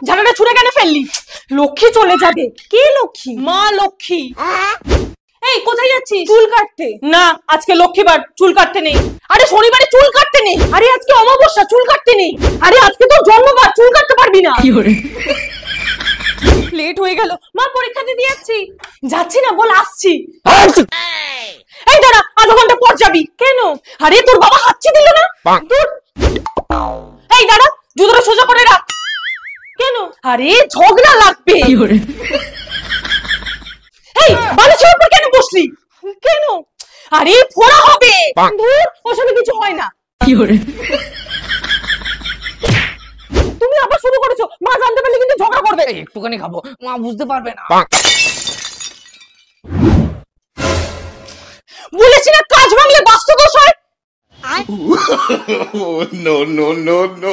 ঝাঁটাটা ছুঁড়ে কেন ফেললি? লক্ষ্মী চলে যাবে। কে লক্ষ্মী? মা লক্ষ্মী। এই কোথায় যাচ্ছিস? চুল কাটতে। না, আজকে লক্ষ্মীবার, চুল কাটতে নেই। আরে শনিবারে চুল কাটতে নেই। আরে আজকে অমাবস্যা, চুল কাটতে নেই। আরে আজকে তো জন্মবার, চুল কাটতে পারবি না। লেট হয়ে গেল। মা পরীক্ষা দিতে যাচ্ছি। যাচ্ছি না বল, আসছি। এই দাঁড়া, আধা ঘন্টা পর যাবি। কেন? আরে তোর বাবা হাঁচি দিল না। তোর এই দাঁড়া, জুতোটা সোজা করে রাখ। কেন? আরে ঝগড়া লাগবে। এই বালিশের উপর কেন বসলি? কেন? আরে ফোড়া হবে। ধুর, ওসবে কিছু হয় না। তুমি আবার শুরু করেছো। মা জানতে পারলে কিন্তু ঝগড়া করবে। একটুখানি খাবো, মা বুঝতে পারবে না। বলেছি না, কাজ ভাঙলে বাস্তু দোষ হয়। No, no, no, no.